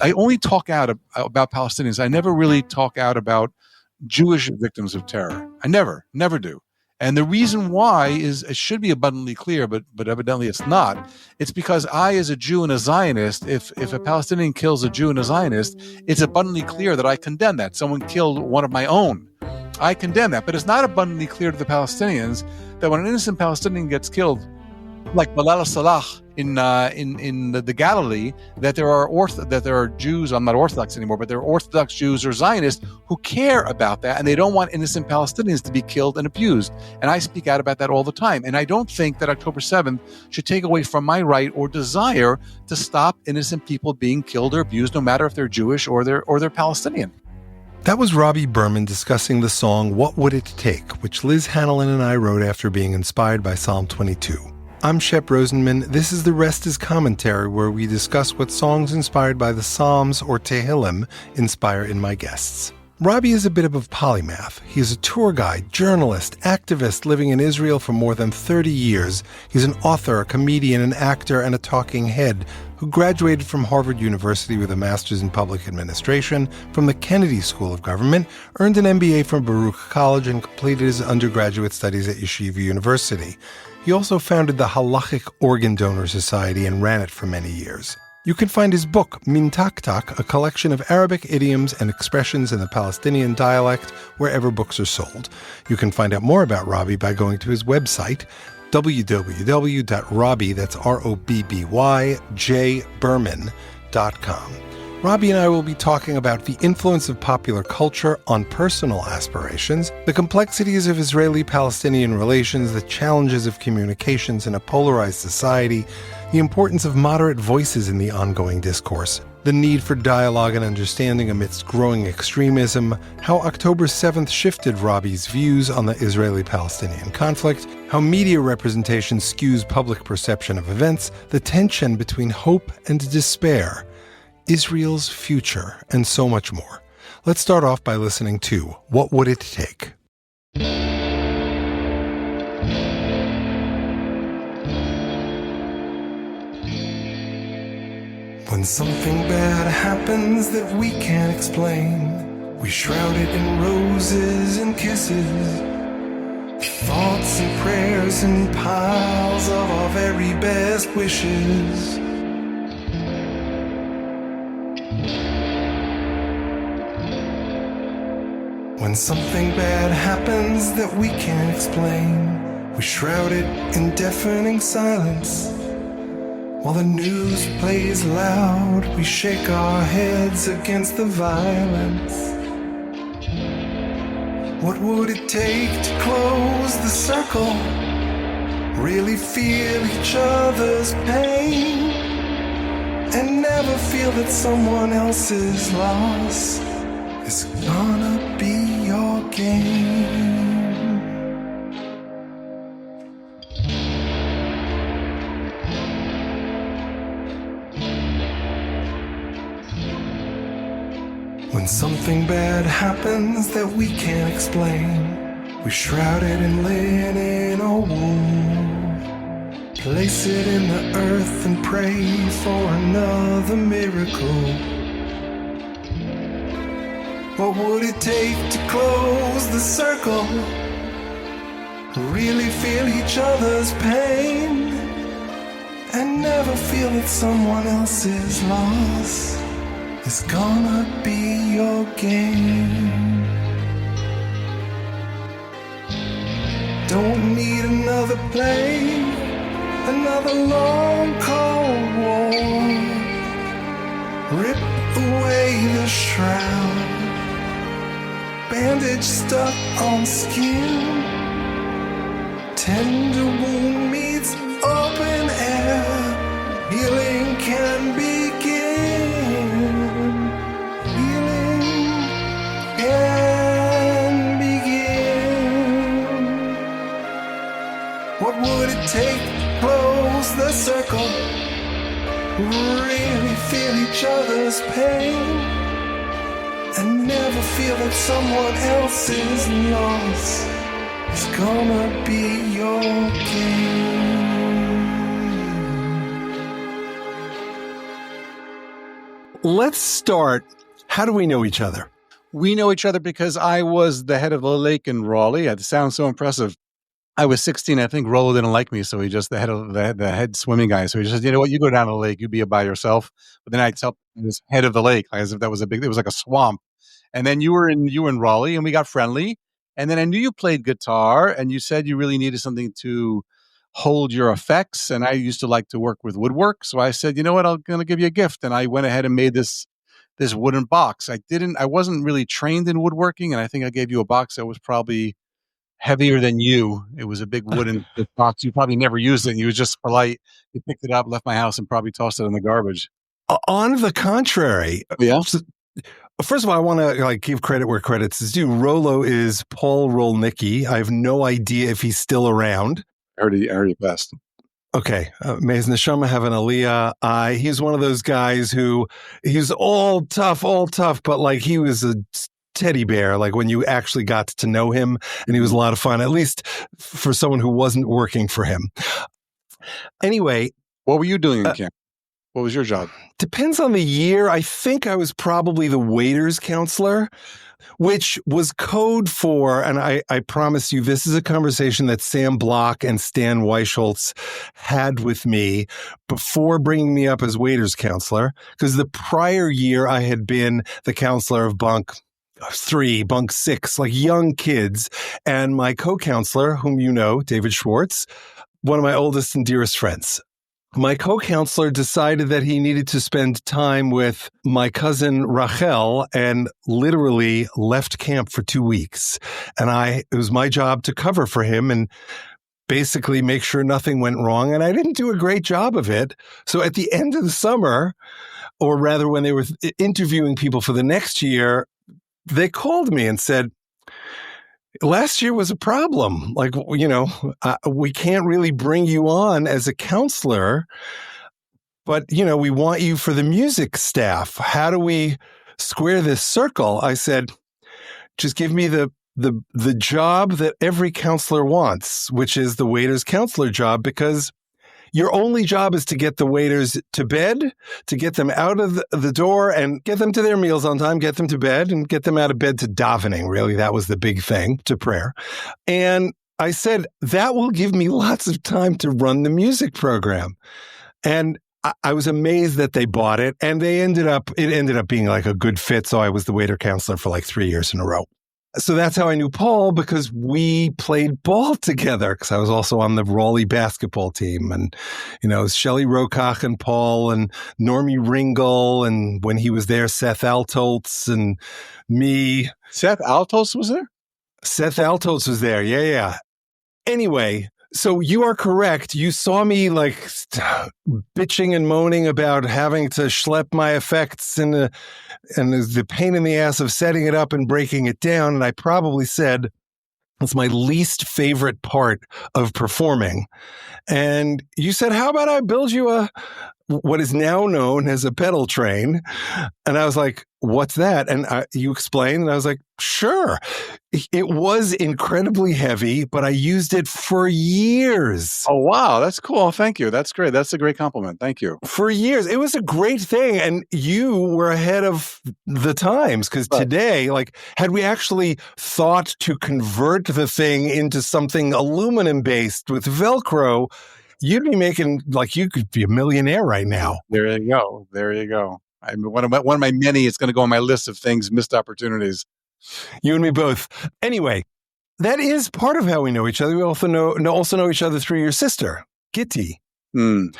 I only talk out about Palestinians. I never really talk out about Jewish victims of terror. I never do. And the reason why is, it should be abundantly clear, but evidently it's not. It's because I, as a Jew and a Zionist, if a Palestinian kills a Jew and a Zionist, it's abundantly clear that I condemn that. Someone killed one of my own. I condemn that. But it's not abundantly clear to the Palestinians that when an innocent Palestinian gets killed, like Bilal Salah in the Galilee, that there are Jews. I'm not Orthodox anymore, but there are Orthodox Jews or Zionists who care about that, and they don't want innocent Palestinians to be killed and abused. And I speak out about that all the time. And I don't think that October 7th should take away from my right or desire to stop innocent people being killed or abused, no matter if they're Jewish or they're Palestinian. That was Robby Berman discussing the song "What Would It Take," which Liz Hanellin and I wrote after being inspired by Psalm 22. I'm Shep Rosenman. This is The Rest is Commentary, where we discuss what songs inspired by the Psalms or Tehillim inspire in my guests. Robby is a bit of a polymath. He is a tour guide, journalist, activist living in Israel for more than 30 years. He's an author, a comedian, an actor, and a talking head who graduated from Harvard University with a master's in public administration from the Kennedy School of Government, earned an MBA from Baruch College, and completed his undergraduate studies at Yeshiva University. He also founded the Halachic Organ Donor Society and ran it for many years. You can find his book, Min Tak Tak, a collection of Arabic idioms and expressions in the Palestinian dialect, wherever books are sold. You can find out more about Robby by going to his website, www.robby, that's R-O-B-B-Y, jberman.com. Robby and I will be talking about the influence of popular culture on personal aspirations, the complexities of Israeli-Palestinian relations, the challenges of communications in a polarized society, the importance of moderate voices in the ongoing discourse, the need for dialogue and understanding amidst growing extremism, how October 7th shifted Robby's views on the Israeli-Palestinian conflict, how media representation skews public perception of events, the tension between hope and despair, Israel's future, and so much more. Let's start off by listening to What Would It Take? When something bad happens that we can't explain, we shroud it in roses and kisses, thoughts and prayers and piles of our very best wishes. When something bad happens that we can't explain, we shroud it in deafening silence. While the news plays loud, we shake our heads against the violence. What would it take to close the circle? Really feel each other's pain, and never feel that someone else's loss is gonna be your gain. When something bad happens that we can't explain, we shroud it in linen or wool, place it in the earth and pray for another miracle. What would it take to close the circle? Really feel each other's pain, and never feel that someone else's loss is gonna be your gain. Don't need another plague, another long cold war. Rip away the shroud, bandage stuck on skin, tender wound meets open air, healing can begin, healing can begin. What would it take to close the circle? Really feel each other's pain, and never feel that someone else's loss is gonna be your gain. Let's start. How do we know each other? We know each other because I was the head of the lake in Raleigh. It sounds so impressive. I was 16. I think Rollo didn't like me, so he just the head swimming guy. So he just said, "You know what? You go down to the lake. You be by yourself." But then I tell this head of the lake as if that was it was like a swamp. And then you were in Raleigh, and we got friendly. And then I knew you played guitar, and you said you really needed something to hold your effects. And I used to like to work with woodwork, so I said, "You know what? I'm going to give you a gift." And I went ahead and made this wooden box. I wasn't really trained in woodworking, and I think I gave you a box that was probably heavier than you. It was a big wooden box. You probably never used it. And you were just polite. You picked it up, left my house, and probably tossed it in the garbage. On the contrary. Yeah. First of all, I want to give credit where credit's due. Rollo is Paul Rolnicki. I have no idea if he's still around. I heard he passed. Okay. May his neshama have an aliyah. He's one of those guys who he's all tough, but he was a teddy bear, when you actually got to know him, and he was a lot of fun, at least for someone who wasn't working for him. Anyway. What were you doing in camp? What was your job? Depends on the year. I think I was probably the waiters counselor, which was code for, and I promise you, this is a conversation that Sam Block and Stan Weisholtz had with me before bringing me up as waiters counselor, because the prior year I had been the counselor of bunk 3, bunk 6, young kids, and my co-counselor, whom you know, David Schwartz, one of my oldest and dearest friends. My co-counselor decided that he needed to spend time with my cousin Rachel and literally left camp for 2 weeks. And it was my job to cover for him and basically make sure nothing went wrong. And I didn't do a great job of it. So at the end of the summer, or rather when they were interviewing people for the next year, they called me and said, last year was a problem. We can't really bring you on as a counselor, but, we want you for the music staff. How do we square this circle? I said, just give me the job that every counselor wants, which is the waiter's counselor job, because your only job is to get the waiters to bed, to get them out of the door and get them to their meals on time, get them to bed and get them out of bed to davening. Really, that was the big thing, to prayer. And I said, that will give me lots of time to run the music program. And I was amazed that they bought it, and it ended up being a good fit. So I was the waiter counselor for 3 years in a row. So that's how I knew Paul, because we played ball together, because I was also on the Raleigh basketball team. And, Shelley Rokach and Paul and Normie Ringel. And when he was there, Seth Altholtz and me. Seth Altholtz was there? Seth Altholtz was there. Yeah. Anyway, so you are correct. You saw me bitching and moaning about having to schlep my effects and the pain in the ass of setting it up and breaking it down. And I probably said, it's my least favorite part of performing. And you said, how about I build you what is now known as a pedal train? And I was like, what's that? And you explained, and I was like, sure. It was incredibly heavy, but I used it for years. Oh, wow. That's cool. Thank you. That's great. That's a great compliment. Thank you. For years. It was a great thing. And you were ahead of the times, because today, had we actually thought to convert the thing into something aluminum based with Velcro, you'd be making, you could be a millionaire right now. There you go. One of my many, it's going to go on my list of things, missed opportunities. You and me both. Anyway, that is part of how we know each other. We also know each other through your sister, Gitti, who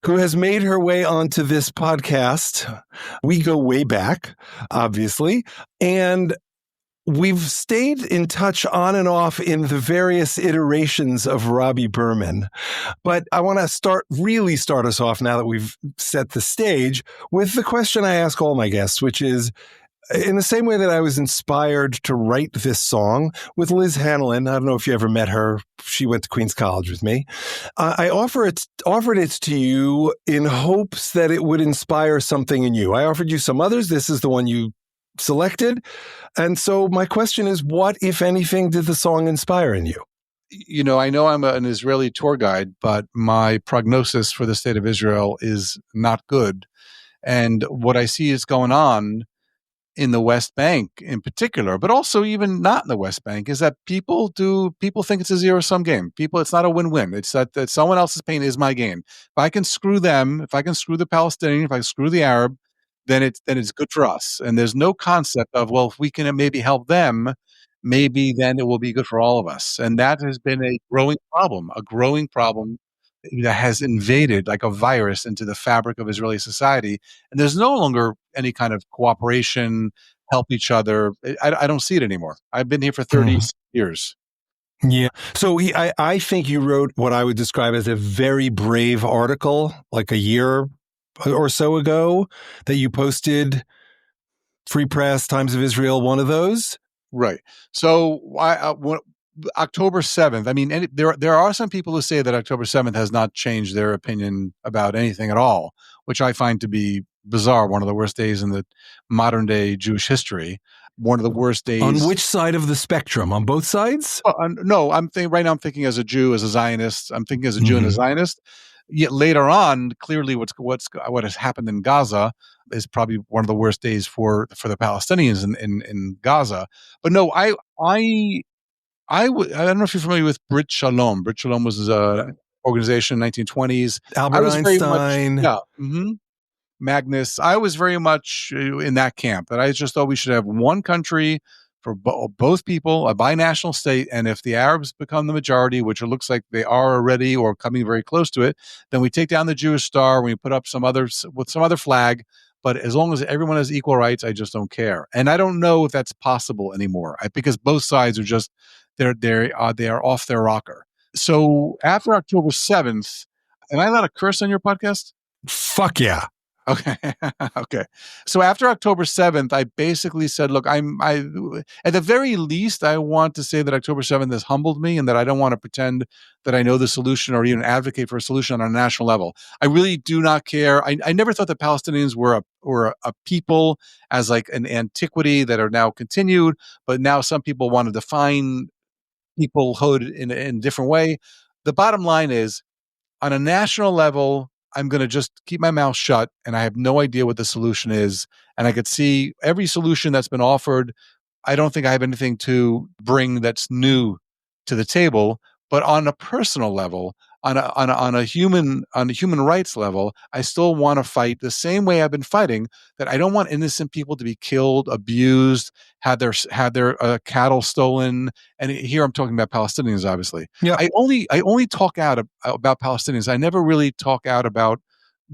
has made her way onto this podcast. We go way back, obviously. And we've stayed in touch on and off in the various iterations of Robby Berman. But I want to start us off, now that we've set the stage, with the question I ask all my guests, which is, in the same way that I was inspired to write this song with Liz Hanellin, I don't know if you ever met her. She went to Queens College with me. I offered it to you in hopes that it would inspire something in you. I offered you some others. This is the one you selected. And so my question is, what, if anything, did the song inspire in you? I know I'm an Israeli tour guide, but my prognosis for the state of Israel is not good. And what I see is going on in the West Bank in particular, but also even not in the West Bank, is that people think it's a zero-sum game. It's not a win-win. It's that someone else's pain is my gain. If I can screw them, if I can screw the Palestinian, if I screw the Arab, then it's good for us. And there's no concept of, well, if we can maybe help them, maybe then it will be good for all of us. And that has been a growing problem that has invaded like a virus into the fabric of Israeli society. And there's no longer any kind of cooperation, help each other. I don't see it anymore. I've been here for 30 years. Yeah. So I think you wrote what I would describe as a very brave article, like a year or so ago, that you posted. Free Press, Times of Israel, one of those? Right. So October 7th, I mean, there are some people who say that October 7th has not changed their opinion about anything at all, which I find to be bizarre. One of the worst days in the modern day Jewish history. One of the worst days. On which side of the spectrum? On both sides? No, right now I'm thinking as a Jew, as a Zionist. I'm thinking as a Jew and a Zionist. Yet later on, clearly what has happened in Gaza is probably one of the worst days for the Palestinians in Gaza. But no, I don't know if you're familiar with Brit Shalom. Brit Shalom was an organization in the 1920s. Albert Einstein. Magnus. I was very much in that camp, that I just thought we should have one country for both people, a binational state. And if the Arabs become the majority, which it looks like they are already or coming very close to it, then we take down the Jewish star, we put up some other flag. But as long as everyone has equal rights, I just don't care. And I don't know if that's possible anymore, because both sides are just they are off their rocker. So after October 7th, am I allowed to curse on your podcast? Fuck yeah. Okay. Okay. So after October 7th, I basically said, look, at the very least, I want to say that October 7th has humbled me, and that I don't want to pretend that I know the solution or even advocate for a solution on a national level. I really do not care. I never thought that Palestinians were a people as like an antiquity that are now continued, but now some people want to define peoplehood in a different way. The bottom line is, on a national level, I'm going to just keep my mouth shut, and I have no idea what the solution is. And I could see every solution that's been offered. I don't think I have anything to bring that's new to the table. But on a personal level, on a human rights level, I still want to fight the same way I've been fighting. That I don't want innocent people to be killed, abused, had their cattle stolen. And here I'm talking about Palestinians, obviously. Yeah. I only talk out about Palestinians. I never really talk out about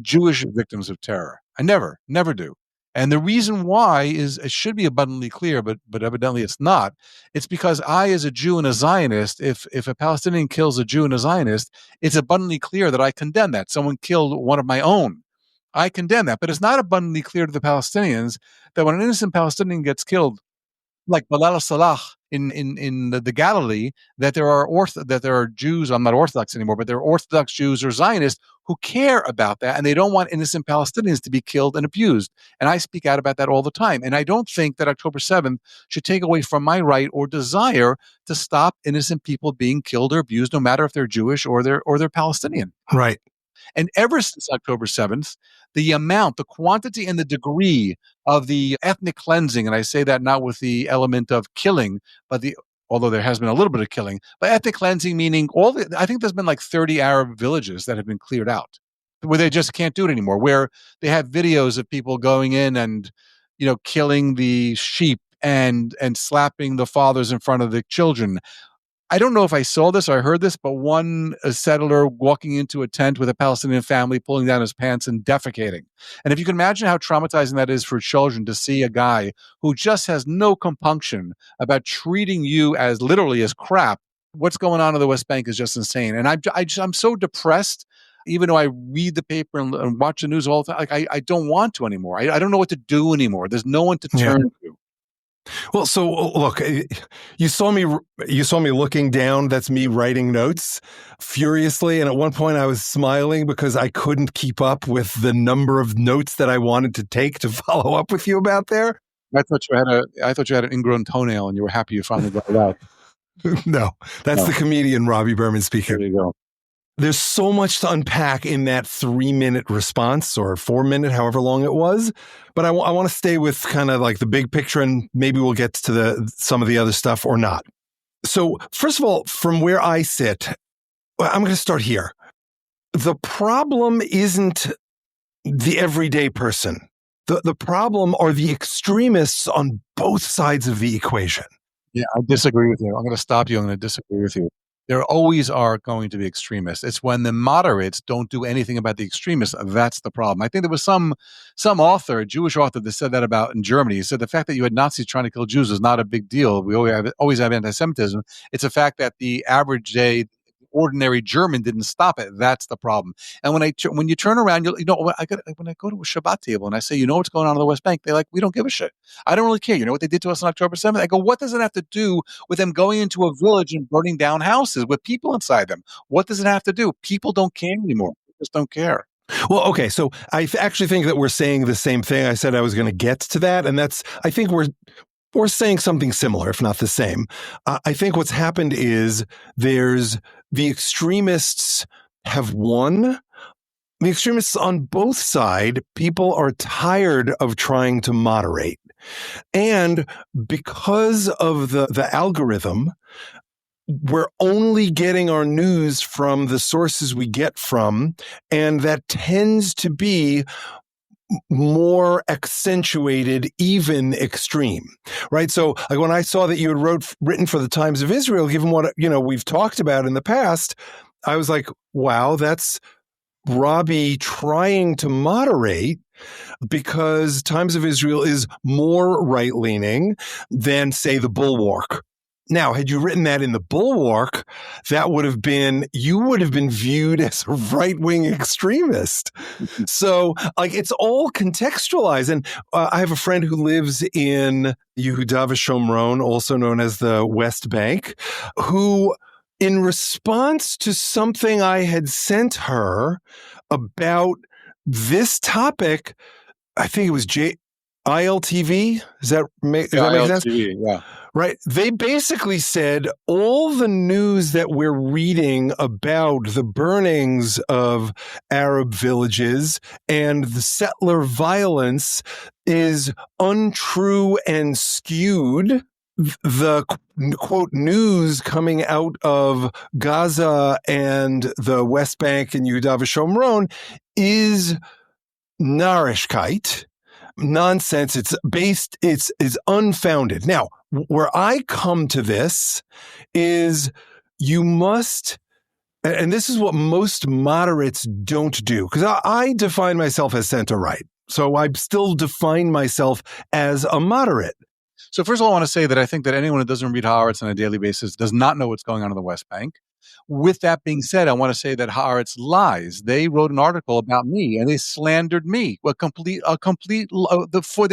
Jewish victims of terror. I never do. And the reason why is, it should be abundantly clear, but evidently it's not. It's because I, as a Jew and a Zionist, if a Palestinian kills a Jew and a Zionist, it's abundantly clear that I condemn that. Someone killed one of my own. I condemn that. But it's not abundantly clear to the Palestinians that when an innocent Palestinian gets killed, like Bilal Salah in the Galilee, that there are Jews. I'm not Orthodox anymore, but there are Orthodox Jews or Zionists who care about that, and they don't want innocent Palestinians to be killed and abused. And I speak out about that all the time. And I don't think that October 7th should take away from my right or desire to stop innocent people being killed or abused, no matter if they're Jewish or they're Palestinian. Right. And ever since October 7th, the amount, the quantity, and the degree of the ethnic cleansing, and I say that not with the element of killing, but although there has been a little bit of killing, but ethnic cleansing meaning I think there's been like 30 Arab villages that have been cleared out, where they just can't do it anymore, where they have videos of people going in and, killing the sheep and slapping the fathers in front of the children. I don't know if I saw this or I heard this, but a settler walking into a tent with a Palestinian family, pulling down his pants and defecating. And if you can imagine how traumatizing that is for children, to see a guy who just has no compunction about treating you as literally as crap, what's going on in the West Bank is just insane. And I'm so depressed, even though I read the paper and watch the news all the time. Like I don't want to anymore. I don't know what to do anymore. There's no one to turn to. Well, so look, you saw me looking down. That's me writing notes furiously. And at one point I was smiling because I couldn't keep up with the number of notes that I wanted to take to follow up with you about there. I thought you had an ingrown toenail and you were happy you finally got it out. No, that's the comedian Robby Berman speaking. There you go. There's so much to unpack in that 3-minute response or 4-minute, however long it was. But I want to stay with kind of like the big picture, and maybe we'll get to some of the other stuff or not. So first of all, from where I sit, I'm going to start here. The problem isn't the everyday person. The problem are the extremists on both sides of the equation. Yeah, I disagree with you. I'm going to stop you. I'm going to disagree with you. There always are going to be extremists. It's when the moderates don't do anything about the extremists that's the problem. I think there was some author, a Jewish author, that said that about in Germany. He said the fact that you had Nazis trying to kill Jews is not a big deal. We always have anti-Semitism. It's a fact that the average day ordinary German didn't stop it. That's the problem. And when you turn around, when I go to a Shabbat table and I say, what's going on in the West Bank? They're like, we don't give a shit. I don't really care. You know what they did to us on October 7th? I go, what does it have to do with them going into a village and burning down houses with people inside them? What does it have to do? People don't care anymore. They just don't care. Well, okay. So I actually think that we're saying the same thing. I said I was going to get to that. And I think we're saying something similar, if not the same. I think what's happened is the extremists have won. The extremists on both sides, people are tired of trying to moderate. And because of the algorithm, we're only getting our news from the sources we get from, and that tends to be more accentuated, even extreme, right? So like when I saw that you had written for the Times of Israel, given what, we've talked about in the past, I was like, wow, that's Robby trying to moderate, because Times of Israel is more right-leaning than, say, the Bulwark. Now, had you written that in the Bulwark, you would have been viewed as a right-wing extremist. So, it's all contextualized. And I have a friend who lives in Yehuda v'Shomron, also known as the West Bank, who, in response to something I had sent her about this topic, I think it was ILTV. Does that make sense? Yeah. Right. They basically said all the news that we're reading about the burnings of Arab villages and the settler violence is untrue and skewed. The quote news coming out of Gaza and the West Bank and Yehuda v'Shomron is Narishkeit. Nonsense. It's unfounded. Now, where I come to this is you must, and this is what most moderates don't do, because I define myself as center-right. So I still define myself as a moderate. So first of all, I want to say that I think that anyone who doesn't read Haaretz on a daily basis does not know what's going on in the West Bank. With that being said, I want to say that Haaretz lies. They wrote an article about me and they slandered me. They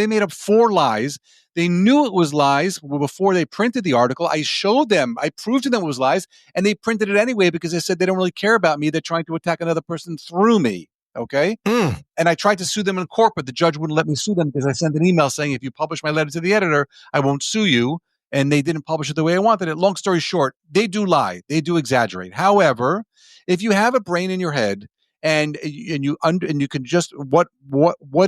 made up 4 lies. They knew it was lies before they printed the article. I showed them, I proved to them it was lies, and they printed it anyway because they said they don't really care about me. They're trying to attack another person through me. Okay. And I tried to sue them in court, but the judge wouldn't let me sue them because I sent an email saying, if you publish my letter to the editor, I won't sue you. And they didn't publish it the way I wanted it. Long story short, they do lie. They do exaggerate. However, if you have a brain in your head and you can just what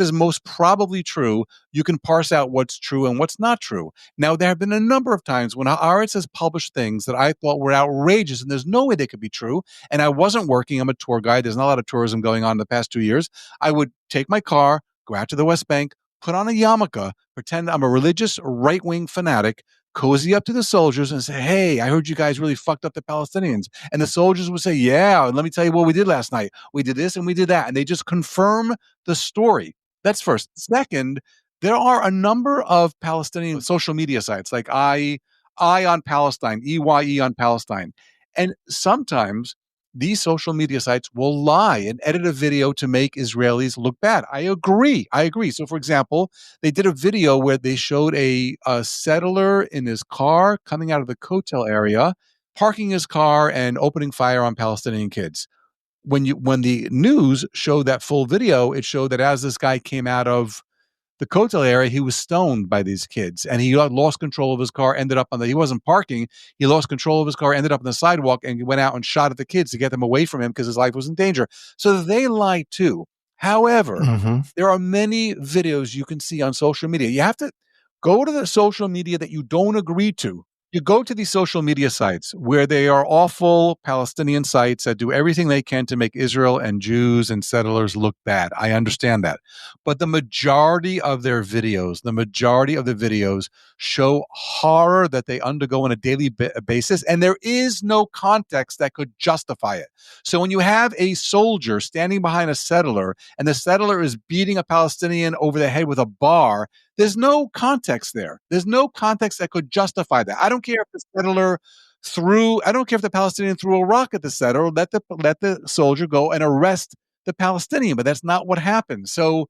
is most probably true, you can parse out what's true and what's not true. Now, there have been a number of times when Haaretz has published things that I thought were outrageous and there's no way they could be true. And I wasn't working. I'm a tour guide. There's not a lot of tourism going on in the past 2 years. I would take my car, go out to the West Bank, put on a yarmulke, pretend I'm a religious right-wing fanatic, cozy up to the soldiers and say, hey, I heard you guys really fucked up the Palestinians. And the soldiers would say, yeah, and let me tell you what we did last night. We did this and we did that. And they just confirm the story. That's first. Second, there are a number of Palestinian social media sites like I on Palestine, EYE on Palestine. And sometimes these social media sites will lie and edit a video to make Israelis look bad. I agree. So, for example, they did a video where they showed a settler in his car coming out of the Kotel area, parking his car and opening fire on Palestinian kids. When the news showed that full video, it showed that as this guy came out of the Kotel area, he was stoned by these kids, and he lost control of his car, ended up he wasn't parking, he lost control of his car, ended up on the sidewalk, and went out and shot at the kids to get them away from him because his life was in danger. So they lie too. However, there are many videos you can see on social media. You have to go to the social media that you don't agree to. You go to these social media sites where they are awful Palestinian sites that do everything they can to make Israel and Jews and settlers look bad. I understand that. But the majority of their videos, show horror that they undergo on a daily basis, and there is no context that could justify it. So when you have a soldier standing behind a settler and the settler is beating a Palestinian over the head with a bar, there's no context there. There's no context that could justify that. I don't care if the settler I don't care if the Palestinian threw a rock at the settler. Let the soldier go and arrest the Palestinian, but that's not what happened. So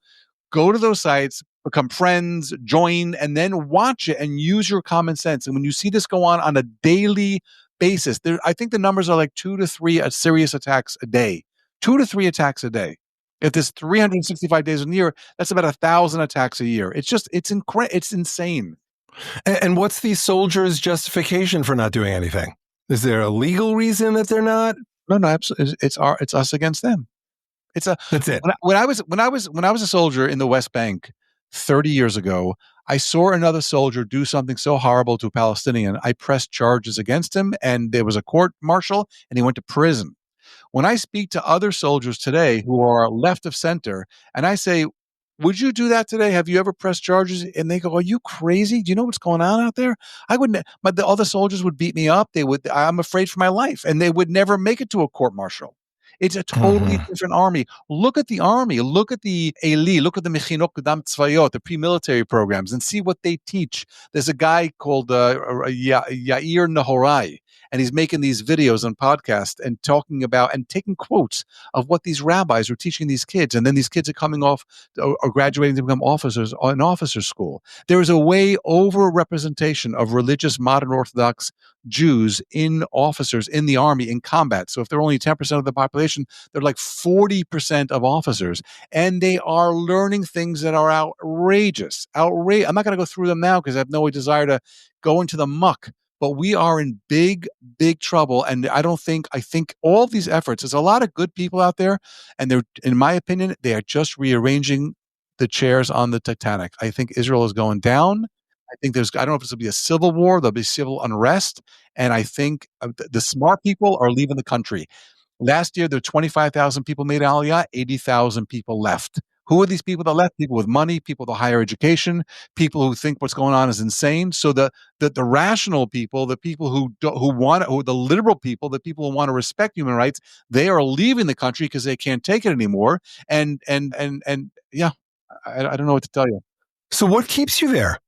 go to those sites, become friends, join, and then watch it and use your common sense. And when you see this go on a daily basis, I think the numbers are like 2 to 3 serious attacks a day. 2 to 3 attacks a day. If there's 365 days in a year, that's about 1,000 attacks a year. It's insane. And what's these soldiers' justification for not doing anything? Is there a legal reason that they're not? No, absolutely. It's us against them. That's it. When I was a soldier in the West Bank 30 years ago, I saw another soldier do something so horrible to a Palestinian. I pressed charges against him, and there was a court martial, and he went to prison. When I speak to other soldiers today who are left of center, and I say, would you do that today? Have you ever pressed charges? And they go, are you crazy? Do you know what's going on out there? I wouldn't, but the other soldiers would beat me up. I'm afraid for my life, and they would never make it to a court martial. It's a totally different army. Look at the army. Look at the Eli. Look at the Mechinot Kedam Tzvayot, the pre-military programs, and see what they teach. There's a guy called Yair Nahorai, and he's making these videos on podcasts and talking about and taking quotes of what these rabbis are teaching these kids. And then these kids are coming off or graduating to become officers in officer school. There is a way over-representation of religious modern Orthodox Jews in officers in the army in combat. So if they're only 10% of the population, they're like 40% of officers. And they are learning things that are outrageous. I'm not going to go through them now because I have no desire to go into the muck. But we are in big, big trouble. And I think all these efforts, there's a lot of good people out there. And they're, in my opinion, they are just rearranging the chairs on the Titanic. I think Israel is going down. I think I don't know if this will be a civil war, there'll be civil unrest. And I think the smart people are leaving the country. Last year, there were 25,000 people made Aliyah, 80,000 people left. Who are these people that left? People with money, people with higher education, people who think what's going on is insane. So the rational people, the people who the liberal people, the people who want to respect human rights, they are leaving the country because they can't take it anymore. And yeah, I don't know what to tell you. So what keeps you there?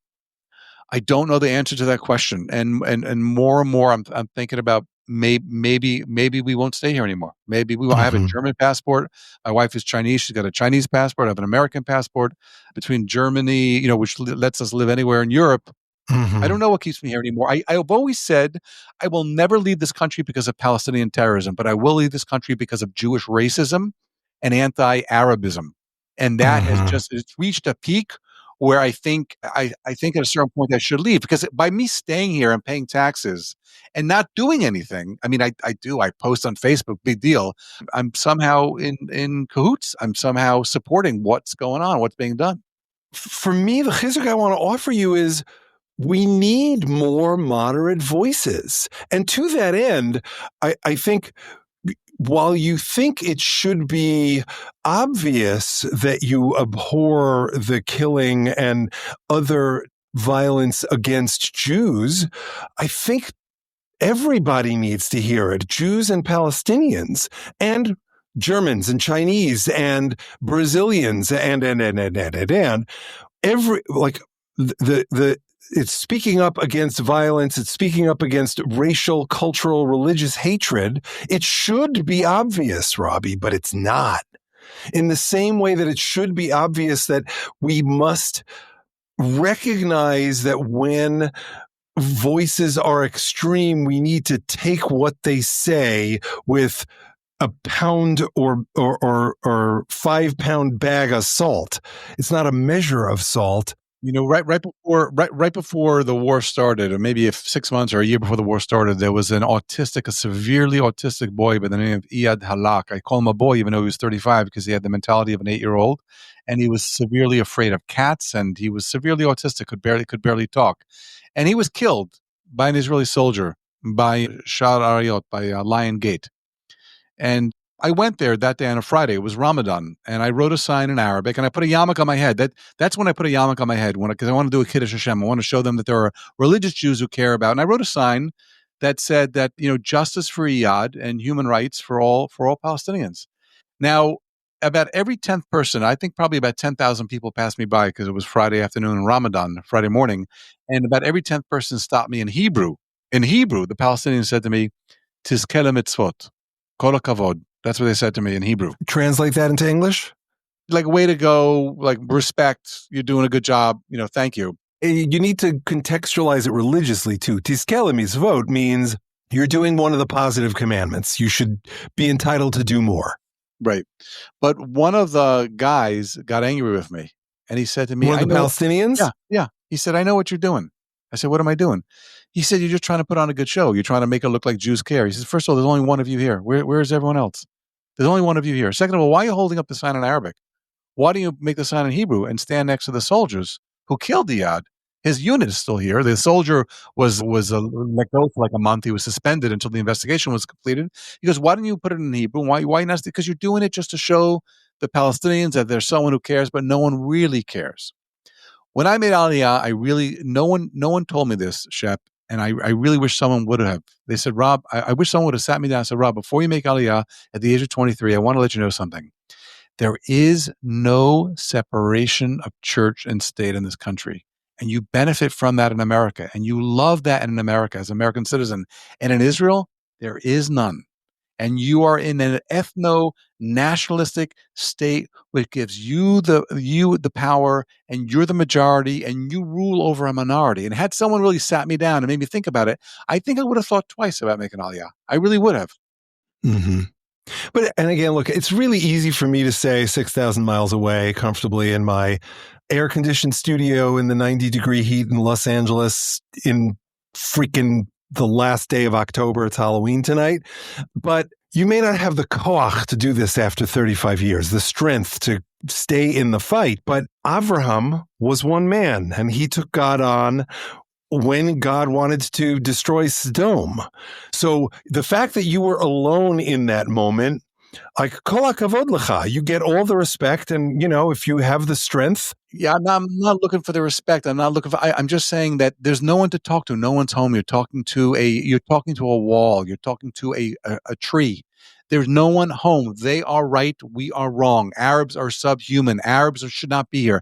I don't know the answer to that question, and more and more, I'm thinking about maybe we won't stay here anymore. Maybe we will. I have a German passport. My wife is Chinese. She's got a Chinese passport. I have an American passport. Between Germany, which lets us live anywhere in Europe. I don't know what keeps me here anymore. I've always said I will never leave this country because of Palestinian terrorism, but I will leave this country because of Jewish racism and anti-Arabism, and that it's reached a peak where I think at a certain point I should leave, because by me staying here and paying taxes and not doing anything, I mean, I post on Facebook, big deal. I'm somehow in cahoots. I'm somehow supporting what's going on, what's being done. For me, the chizuk I want to offer you is we need more moderate voices. And to that end, I think while you think it should be obvious that you abhor the killing and other violence against Jews, I think everybody needs to hear it. Jews and Palestinians and Germans and Chinese and Brazilians and every, like, it's speaking up against violence. It's speaking up against racial, cultural, religious hatred. It should be obvious, Robby, but it's not. In the same way that it should be obvious that we must recognize that when voices are extreme, we need to take what they say with a pound or 5 pound bag of salt. It's not a measure of salt. Right before the war started, or maybe if 6 months or a year before the war started, there was a severely autistic boy by the name of Iyad Halak. I call him a boy, even though he was 35, because he had the mentality of an 8-year-old, and he was severely afraid of cats, and he was severely autistic, could barely talk, and he was killed by an Israeli soldier by Shar Ariot, by Lion Gate. And I went there that day on a Friday. It was Ramadan, and I wrote a sign in Arabic, and I put a yarmulke on my head. That's when I put a yarmulke on my head, because I want to do a Kiddush Hashem. I want to show them that there are religious Jews who care about. And I wrote a sign that said that justice for Iyad and human rights for all Palestinians. Now, about every 10th person, I think probably about 10,000 people passed me by because it was Friday afternoon in Ramadan, Friday morning, and about every 10th person stopped me in Hebrew. In Hebrew, the Palestinians said to me, "Tizkele mitzvot, kol hakavod." That's what they said to me in Hebrew. Translate that into English? Like, way to go, like, respect, you're doing a good job, thank you. You need to contextualize it religiously, too. Tizkele mitzvot means you're doing one of the positive commandments. You should be entitled to do more. Right. But one of the guys got angry with me, and he said to me— One of the Palestinians? Yeah. He said, "I know what you're doing." I said, "What am I doing?" He said, "You're just trying to put on a good show. You're trying to make it look like Jews care." He says, "First of all, there's only one of you here. Where is everyone else? There's only one of you here. Second of all, why are you holding up the sign in Arabic? Why don't you make the sign in Hebrew and stand next to the soldiers who killed Iyad? His unit is still here. The soldier was let go for like a month. He was suspended until the investigation was completed." He goes, "Why don't you put it in Hebrew? Why not? Because you're doing it just to show the Palestinians that there's someone who cares, but no one really cares." When I made Aliyah, no one told me this, Shep, and I really wish someone would have. They said, "Rob, I wish someone would have sat me down and said, Rob, before you make Aliyah at the age of 23, I want to let you know something. There is no separation of church and state in this country. And you benefit from that in America. And you love that in America as an American citizen. And in Israel, there is none. And you are in an ethno-nationalistic state which gives you the power, and you're the majority, and you rule over a minority." And had someone really sat me down and made me think about it, I think I would have thought twice about making Aliyah. I really would have. Mm-hmm. And again, look, it's really easy for me to say 6,000 miles away, comfortably in my air-conditioned studio in the 90-degree heat in Los Angeles in freaking the last day of October. It's Halloween tonight. But you may not have the koach to do this after 35 years, the strength to stay in the fight. But Avraham was one man, and he took God on when God wanted to destroy Sodom. So the fact that you were alone in that moment, like, kol hakavod lecha, you get all the respect, and if you have the strength. Yeah, I'm not looking for the respect. I'm not looking for. I'm just saying that there's no one to talk to. No one's home. You're talking to a wall. You're talking to a tree. There's no one home. They are right. We are wrong. Arabs are subhuman. Arabs should not be here.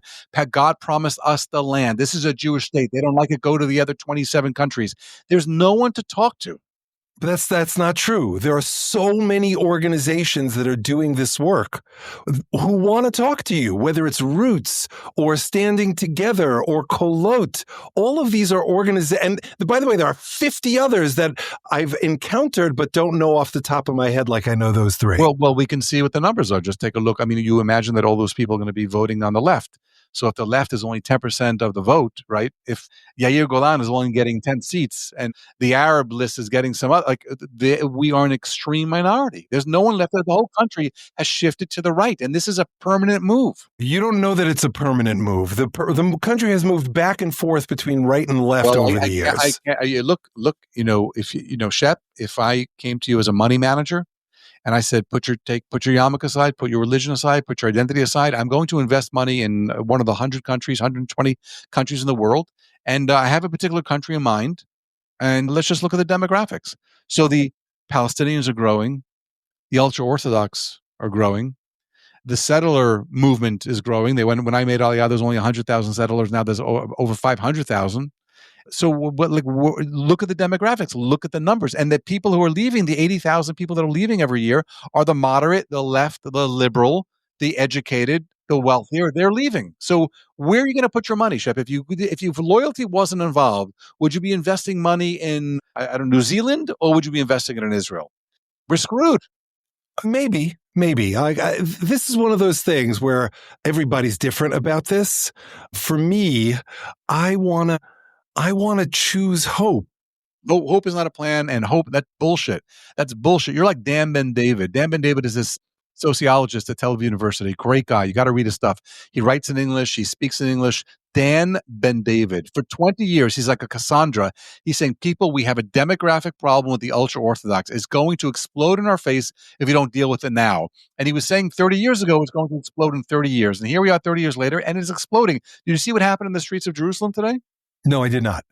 God promised us the land. This is a Jewish state. They don't like it. Go to the other 27 countries. There's no one to talk to. But that's not true. There are so many organizations that are doing this work who want to talk to you, whether it's Roots or Standing Together or Kolot. All of these are organizations. And by the way, there are 50 others that I've encountered but don't know off the top of my head like I know those three. Well, we can see what the numbers are. Just take a look. I mean, you imagine that all those people are going to be voting on the left. So if the left is only 10% of the vote, right? If Yair Golan is only getting 10 seats and the Arab list is getting some other, we are an extreme minority. There's no one left. The whole country has shifted to the right, and this is a permanent move. You don't know that it's a permanent move. The country has moved back and forth between right and left over the years. Look, Shep, if I came to you as a money manager, and I said, put your yarmulke aside, put your religion aside, put your identity aside. I'm going to invest money in one of the 120 countries in the world. And I have a particular country in mind. And let's just look at the demographics. So the Palestinians are growing. The ultra-Orthodox are growing. The settler movement is growing. When I made Aliyah, there's only 100,000 settlers. Now there's over 500,000. So look at the demographics, look at the numbers. And the people who are leaving, the 80,000 people that are leaving every year, are the moderate, the left, the liberal, the educated, the wealthier. They're leaving. So where are you going to put your money, Shep? If loyalty wasn't involved, would you be investing money in New Zealand, or would you be investing it in Israel? We're screwed. Maybe. This is one of those things where everybody's different about this. For me, I want to choose hope. No, hope is not a plan, and hope, that's bullshit. That's bullshit. You're like Dan Ben David. Dan Ben David is this sociologist at Tel Aviv University. Great guy. You got to read his stuff. He writes in English. He speaks in English. Dan Ben David. For 20 years, he's like a Cassandra. He's saying, people, we have a demographic problem with the ultra-Orthodox. It's going to explode in our face if we don't deal with it now. And he was saying 30 years ago it's going to explode in 30 years. And here we are 30 years later, and it's exploding. Did you see what happened in the streets of Jerusalem today? No, I did not.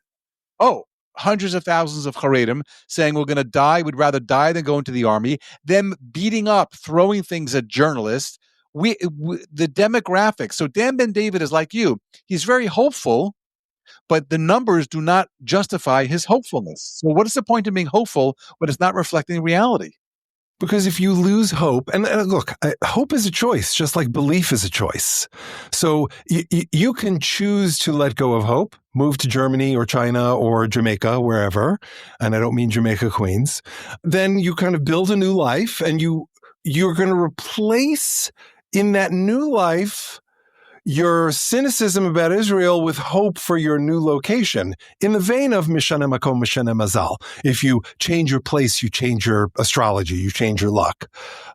Oh, hundreds of thousands of Haredim saying we're going to die. We'd rather die than go into the army. Them beating up, throwing things at journalists. The demographics. So Dan Ben David is like you. He's very hopeful, but the numbers do not justify his hopefulness. So what is the point of being hopeful when it's not reflecting reality? Because if you lose hope, and look, hope is a choice, just like belief is a choice. So you can choose to let go of hope, move to Germany or China or Jamaica, wherever, and I don't mean Jamaica, Queens. Then you kind of build a new life, and you're going to replace in that new life your cynicism about Israel with hope for your new location, in the vein of Mishane Makom, Mishane Mazal. If you change your place, you change your astrology, you change your luck.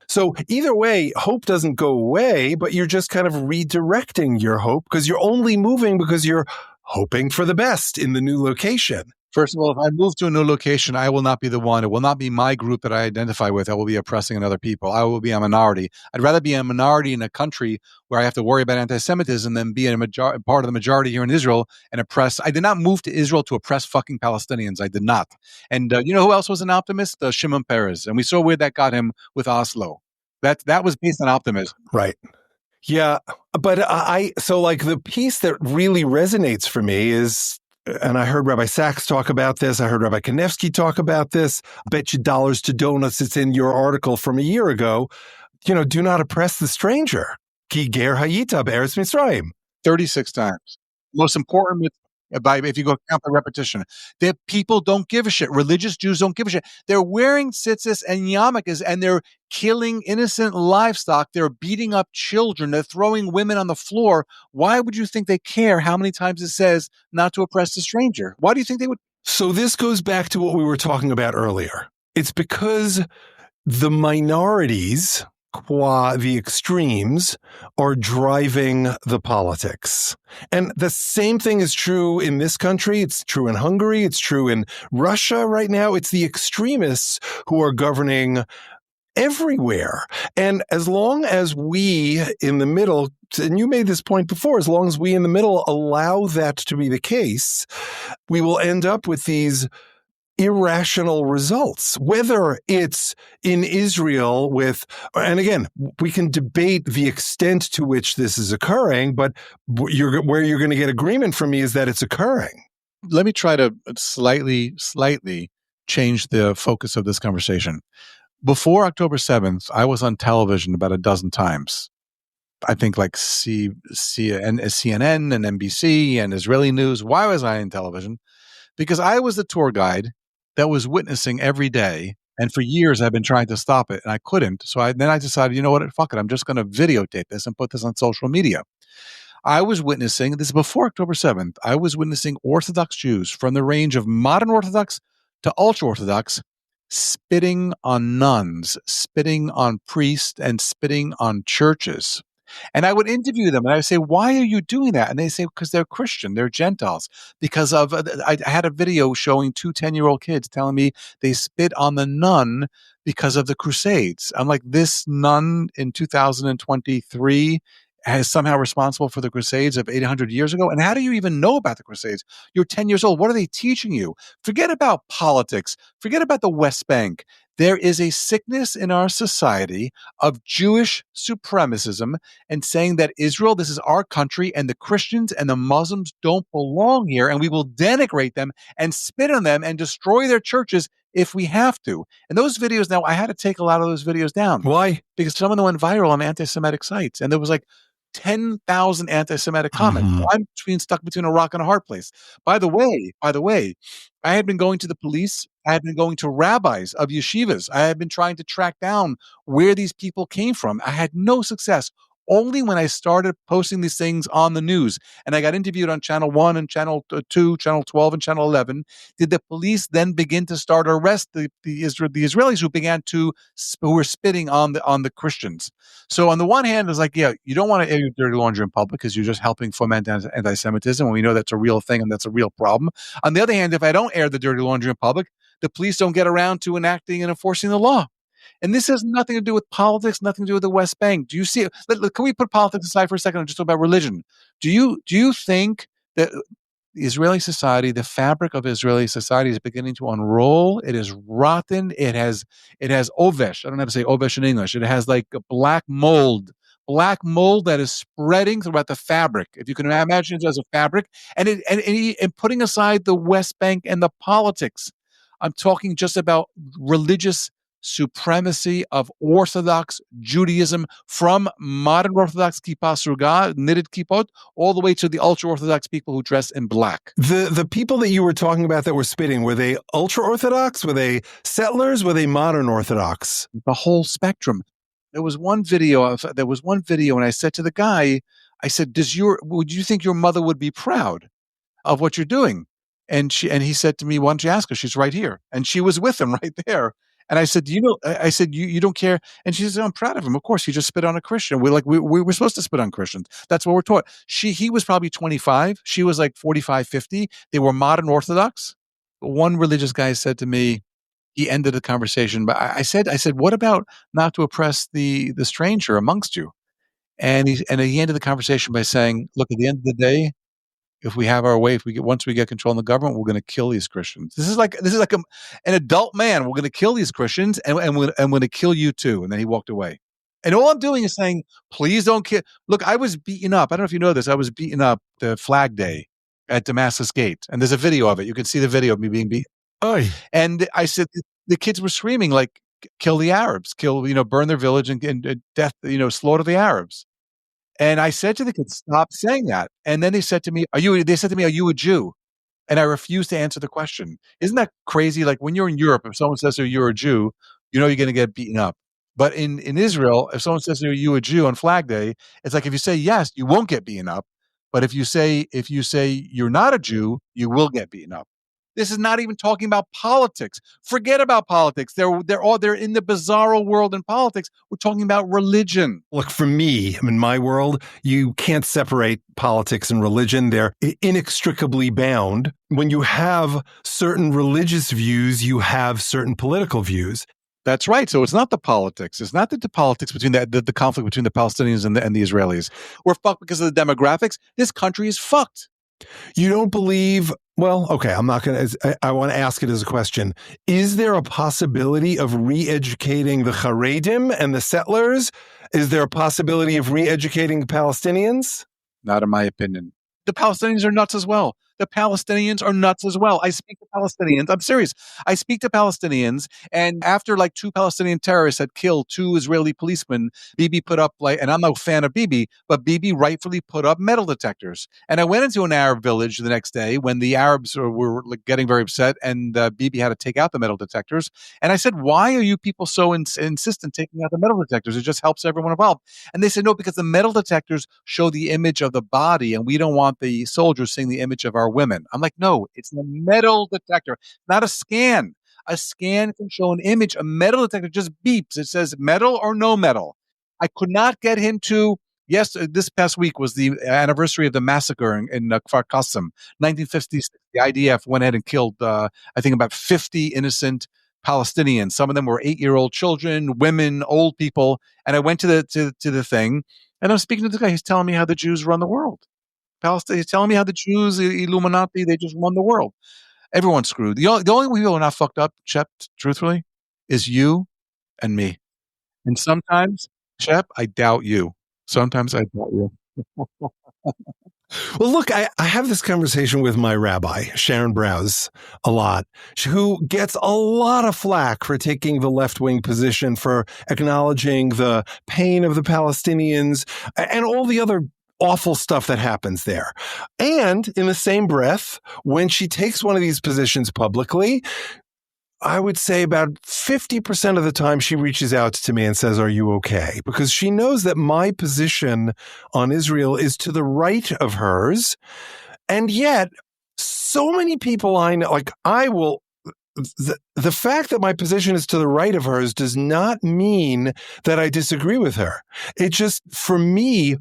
So either way, hope doesn't go away, but you're just kind of redirecting your hope because you're only moving because you're hoping for the best in the new location. First of all, if I move to a new location, I will not be the one. It will not be my group that I identify with. I will be oppressing other people. I will be a minority. I'd rather be a minority in a country where I have to worry about anti-Semitism than be part of the majority here in Israel and oppress. I did not move to Israel to oppress fucking Palestinians. I did not. And you know who else was an optimist? Shimon Peres. And we saw where that got him with Oslo. That was based on optimism. Right. Yeah. But so like the piece that really resonates for me is, and I heard Rabbi Sachs talk about this. I heard Rabbi Kanevsky talk about this. Bet you dollars to donuts it's in your article from a year ago. Do not oppress the stranger. Ki ger hayita be'eretz Mitzrayim. 36 times. Most important, if you go count the repetition, that people don't give a shit. Religious Jews don't give a shit. They're wearing tzitzis and yarmulkes, and they're killing innocent livestock. They're beating up children. They're throwing women on the floor. Why would you think they care how many times it says not to oppress the stranger? Why do you think they would? So this goes back to what we were talking about earlier. It's because the minorities, qua the extremes, are driving the politics. And the same thing is true in this country. It's true in Hungary. It's true in Russia right now. It's the extremists who are governing everywhere. And as long as we in the middle, and you made this point before, as long as we in the middle allow that to be the case, we will end up with these irrational results, whether it's in Israel and again, we can debate the extent to which this is occurring, but where you're going to get agreement from me is that it's occurring. Let me try to slightly change the focus of this conversation. Before October 7th, I was on television about a dozen times. I think like CNN and NBC and Israeli news. Why was I in television? Because I was the tour guide that was witnessing every day. And for years, I've been trying to stop it, and I couldn't. So then I decided, you know what? Fuck it. I'm just going to videotape this and put this on social media. I was witnessing, this is before October 7th, I was witnessing Orthodox Jews from the range of modern Orthodox to ultra-Orthodox spitting on nuns, spitting on priests, and spitting on churches. And I would interview them and I would say, why are you doing that? And they say, because they're Christian, they're Gentiles. Because I had a video showing 2 10-year-old kids telling me they spit on the nun because of the Crusades. I'm like, this nun in 2023 is somehow responsible for the Crusades of 800 years ago? And how do you even know about the Crusades? You're 10 years old. What are they teaching you? Forget about politics. Forget about the West Bank. There is a sickness in our society of Jewish supremacism and saying that Israel, this is our country, and the Christians and the Muslims don't belong here, and we will denigrate them and spit on them and destroy their churches if we have to. And those videos, now I had to take a lot of those videos down. Why? Because some of them went viral on anti-Semitic sites. And there was like 10,000 anti-Semitic comments. Mhm. I'm stuck between a rock and a hard place. By the way, I had been going to the police. I had been going to rabbis of yeshivas. I had been trying to track down where these people came from. I had no success. Only when I started posting these things on the news and I got interviewed on Channel 1 and Channel 2, Channel 12 and Channel 11, did the police then begin to start arrest the Israelis who began to who were spitting on the Christians. So on the one hand, it's like, yeah, you don't want to air your dirty laundry in public because you're just helping foment anti-Semitism, and we know that's a real thing and that's a real problem. On the other hand, if I don't air the dirty laundry in public, the police don't get around to enacting and enforcing the law. And this has nothing to do with politics, nothing to do with the West Bank. Do you see? Can we put politics aside for a second and just talk about religion? Do you think that Israeli society, the fabric of Israeli society, is beginning to unroll? It is rotten. It has ovesh. I don't know how to say ovesh in English. It has like a black mold that is spreading throughout the fabric. If you can imagine it as a fabric, and putting aside the West Bank and the politics, I'm talking just about religious supremacy of Orthodox Judaism, from modern Orthodox kippah sruga, knitted kippot, all the way to the ultra-Orthodox people who dress in black. The people that you were talking about that were spitting, were they ultra-Orthodox? Were they settlers? Were they modern Orthodox? The whole spectrum. There was one video, and I said to the guy, I said, would you think your mother would be proud of what you're doing? And he said to me, why don't you ask her? She's right here. And she was with him right there. And I said, I said, you don't care. And she said, I'm proud of him. Of course, he just spit on a Christian. We're supposed to spit on Christians. That's what we're taught. He was probably 25. She was like 45, 50. They were modern Orthodox. One religious guy said to me, he ended the conversation, but I said, what about not to oppress the stranger amongst you? And he ended the conversation by saying, look, at the end of the day, if we have our way, once we get control in the government, we're going to kill these Christians. This is like an adult man. We're going to kill these Christians, and we're going to kill you too. And then he walked away. And all I'm doing is saying, please don't kill. Look, I was beaten up. I don't know if you know this. I was beaten up the Flag Day at Damascus Gate, and there's a video of it. You can see the video of me being beaten. Oy. And I said, the kids were screaming like, kill the Arabs, burn their village and death, slaughter the Arabs. And I said to the kids, stop saying that. And then they said to me, are you a Jew? And I refused to answer the question. Isn't that crazy? Like when you're in Europe, if someone says, you're a Jew, you're going to get beaten up. But in Israel, if someone says, are you a Jew on Flag Day, it's like, if you say yes, you won't get beaten up. But if you say you're not a Jew, you will get beaten up. This is not even talking about politics. Forget about politics. They're in the bizarro world in politics. We're talking about religion. Look, for me, in my world, you can't separate politics and religion. They're inextricably bound. When you have certain religious views, you have certain political views. That's right. So it's not the politics. It's not the politics between the conflict between the Palestinians and the Israelis. We're fucked because of the demographics. This country is fucked. You don't believe, well, okay, I'm not going to, I want to ask it as a question. Is there a possibility of re-educating the Haredim and the settlers? Is there a possibility of re-educating the Palestinians? Not in my opinion. The Palestinians are nuts as well. I speak to Palestinians. I'm serious. I speak to Palestinians, and after like 2 Palestinian terrorists had killed 2 Israeli policemen, Bibi put up and I'm no fan of Bibi, but Bibi rightfully put up metal detectors. And I went into an Arab village the next day when the Arabs were getting very upset, and Bibi had to take out the metal detectors. And I said, why are you people so insistent taking out the metal detectors? It just helps everyone involved. And they said, no, because the metal detectors show the image of the body, and we don't want the soldiers seeing the image of our women. I'm like, no, it's the metal detector, not a scan. A scan can show an image. A metal detector just beeps. It says metal or no metal. I could not get him to. Yes, this past week was the anniversary of the massacre in Kfar Qasim, 1956. The IDF went ahead and killed, I think, about 50 innocent Palestinians. Some of them were 8-year-old children, women, old people. And I went to the thing, and I'm speaking to the guy. He's telling me how the Jews run the world. Palestine is telling me how the Jews, Illuminati, they just won the world. Everyone's screwed. The only people who are not fucked up, Shep, truthfully, is you and me. And sometimes, Shep, I doubt you. Sometimes I doubt you. Well, look, I have this conversation with my rabbi, Sharon Browse, a lot, who gets a lot of flack for taking the left-wing position, for acknowledging the pain of the Palestinians and all the other awful stuff that happens there. And in the same breath, when she takes one of these positions publicly, I would say about 50% of the time she reaches out to me and says, "Are you okay?" Because she knows that my position on Israel is to the right of hers. And yet, so many people I know, the fact that my position is to the right of hers does not mean that I disagree with her. It just, for me,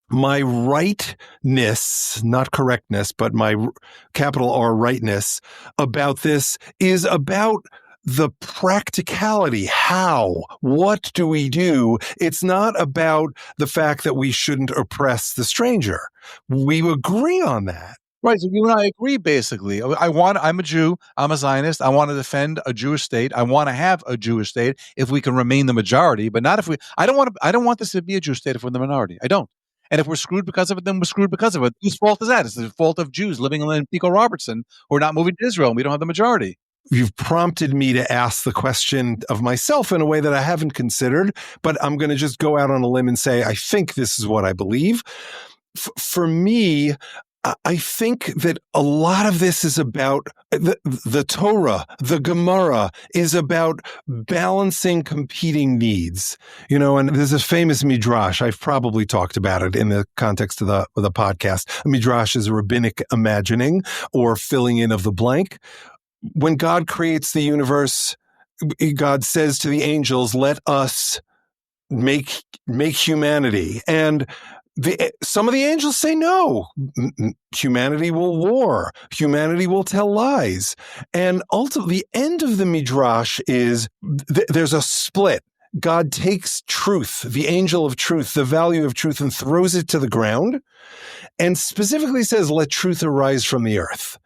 my rightness, not correctness, but my capital R rightness about this is about the practicality. How? What do we do? It's not about the fact that we shouldn't oppress the stranger. We agree on that. Right. So you and I agree, basically. I'm a Jew. I'm a Zionist. I want to defend a Jewish state. I want to have a Jewish state if we can remain the majority, but not if we, I don't want this to be a Jewish state if we're the minority. I don't. And if we're screwed because of it, then we're screwed because of it. Whose fault is that? It's the fault of Jews living in Pico Robertson who are not moving to Israel, and we don't have the majority. You've prompted me to ask the question of myself in a way that I haven't considered, but I'm going to just go out on a limb and say, I think this is what I believe. For me, I think that a lot of this is about the Torah, the Gemara is about balancing competing needs. And there's a famous midrash. I've probably talked about it in the context of the podcast. A midrash is a rabbinic imagining or filling in of the blank. When God creates the universe, God says to the angels, "Let us make humanity." And some of the angels say no. Humanity will war. Humanity will tell lies. And ultimately, the end of the midrash is there's a split. God takes truth, the angel of truth, the value of truth, and throws it to the ground, and specifically says, "Let truth arise from the earth."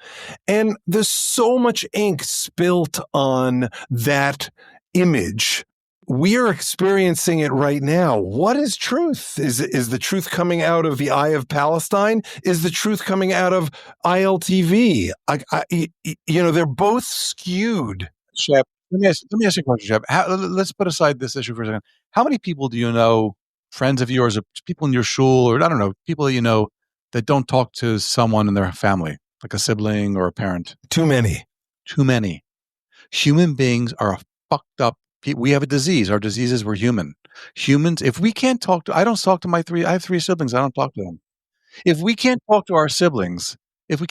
And there's so much ink spilt on that image. We are experiencing it right now. What is truth? Is the truth coming out of the Eye of Palestine? Is the truth coming out of ILTV? They're both skewed. Shep, let me ask you a question, Shep. Let's put aside this issue for a second. How many people do you know, friends of yours, or people in your shul, or I don't know, people that you know that don't talk to someone in their family, like a sibling or a parent? Too many. Too many. Human beings are fucked up. We have a disease. Our disease is we're human. Humans, if we can't talk to, I have 3 siblings. I don't talk to them. If we can't talk to our siblings, well,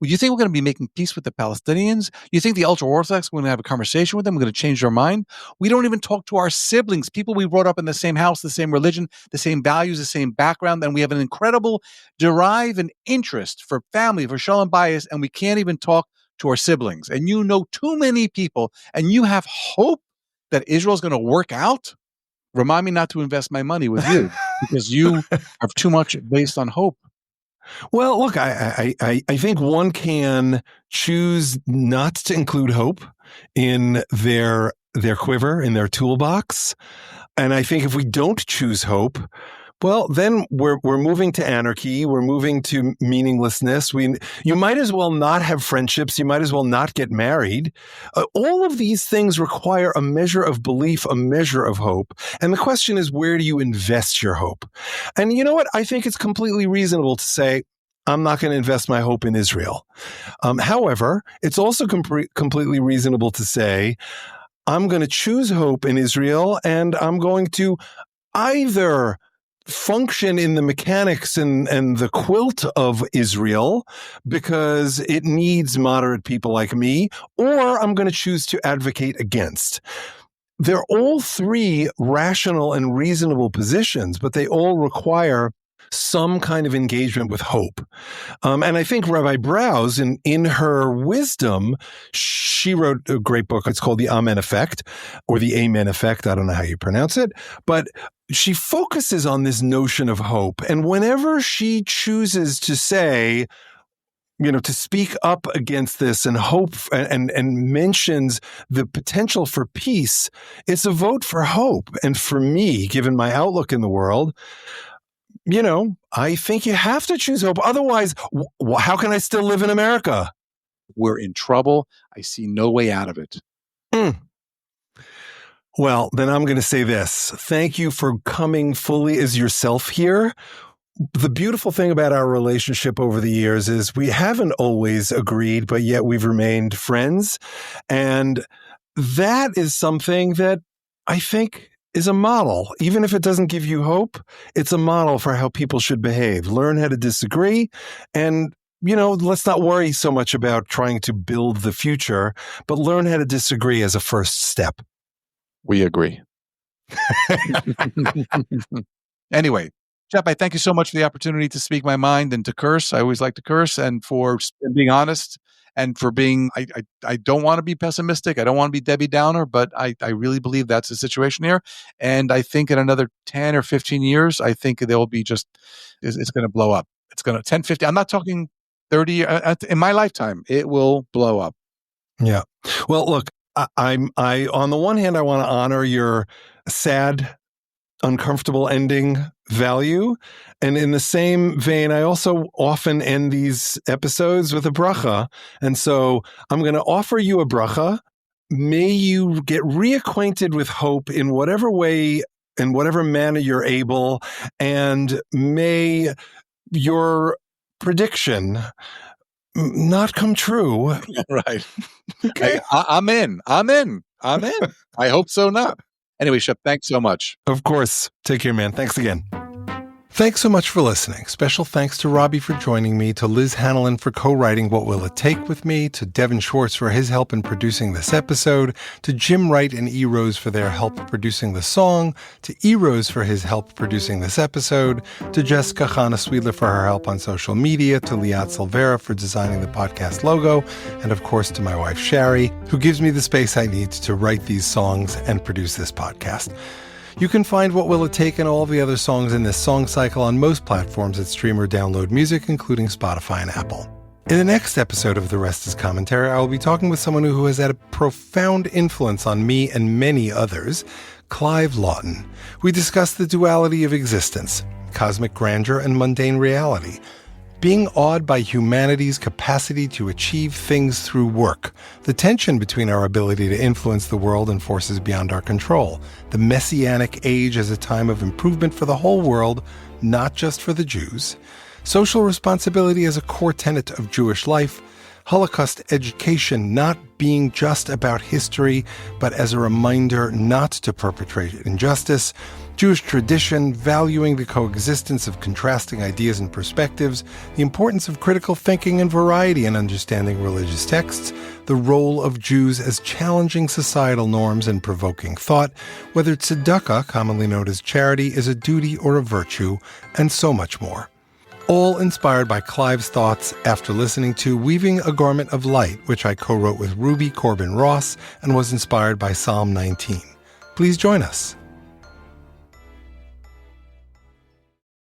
you think we're going to be making peace with the Palestinians? You think the ultra-Orthodox, we're going to have a conversation with them? We're going to change their mind? We don't even talk to our siblings, people we brought up in the same house, the same religion, the same values, the same background, and we have an incredible drive and interest for family, for shalom bayis, and we can't even talk to our siblings. And you know too many people, and you have hope that Israel's going to work out. Remind me not to invest my money with you because you are too much based on hope. Well, look, I think one can choose not to include hope in their quiver, in their toolbox. And I think if we don't choose hope, well, then we're moving to anarchy. We're moving to meaninglessness. You might as well not have friendships. You might as well not get married. All of these things require a measure of belief, a measure of hope. And the question is, where do you invest your hope? And you know what? I think it's completely reasonable to say, I'm not going to invest my hope in Israel. However, it's also completely reasonable to say, I'm going to choose hope in Israel, and I'm going to either function in the mechanics and the quilt of Israel because it needs moderate people like me, or I'm going to choose to advocate against. They're all 3 rational and reasonable positions, but they all require some kind of engagement with hope. And I think Rabbi Browse, in her wisdom, she wrote a great book. It's called The Amen Effect, or The Amen Effect. I don't know how you pronounce it, but she focuses on this notion of hope. And whenever she chooses to say, to speak up against this and hope and mentions the potential for peace, it's a vote for hope. And for me, given my outlook in the world, I think you have to choose hope. Otherwise, how can I still live in America? We're in trouble. I see no way out of it. Well, then I'm going to say this. Thank you for coming fully as yourself here. The beautiful thing about our relationship over the years is we haven't always agreed, but yet we've remained friends. And that is something that I think is a model. Even if it doesn't give you hope, it's a model for how people should behave. Learn how to disagree. And, let's not worry so much about trying to build the future, but learn how to disagree as a first step. We agree. Anyway, Shep, I thank you so much for the opportunity to speak my mind and to curse. I always like to curse, and for being honest, and for being, I don't want to be pessimistic. I don't want to be Debbie Downer, but I really believe that's the situation here. And I think in another 10 or 15 years, I think they'll be it's going to blow up. It's going to 10, 15. I'm not talking 30. In my lifetime, it will blow up. Yeah. Well, look, I on the one hand, I want to honor your sad, uncomfortable ending value. And in the same vein, I also often end these episodes with a bracha. And so I'm going to offer you a bracha. May you get reacquainted with hope in whatever way, in whatever manner you're able. And may your prediction not come true. Right. Okay. I'm in. I hope so not. Anyway, Shep, thanks so much. Of course. Take care, man. Thanks again. Thanks so much for listening. Special thanks to Robby for joining me, to Liz Hanellin for co-writing What Will It Take with me, to Devin Schwartz for his help in producing this episode, to Jim Wright and E. Rose for their help producing the song, to E. Rose for his help producing this episode, to Jessica Chana-Sweedler for her help on social media, to Liat Silvera for designing the podcast logo, and of course to my wife Shari, who gives me the space I need to write these songs and produce this podcast. You can find What Will It Take and all of the other songs in this song cycle on most platforms that stream or download music, including Spotify and Apple. In the next episode of The Rest is Commentary, I will be talking with someone who has had a profound influence on me and many others, Clive Lawton. We discuss the duality of existence, cosmic grandeur and mundane reality, being awed by humanity's capacity to achieve things through work, the tension between our ability to influence the world and forces beyond our control, the Messianic age as a time of improvement for the whole world, not just for the Jews, social responsibility as a core tenet of Jewish life, Holocaust education not being just about history, but as a reminder not to perpetrate injustice, Jewish tradition valuing the coexistence of contrasting ideas and perspectives, the importance of critical thinking and variety in understanding religious texts, the role of Jews as challenging societal norms and provoking thought, whether tzedakah, commonly known as charity, is a duty or a virtue, and so much more. All inspired by Clive's thoughts after listening to Weaving a Garment of Light, which I co-wrote with Ruby Corbin Ross and was inspired by Psalm 19. Please join us.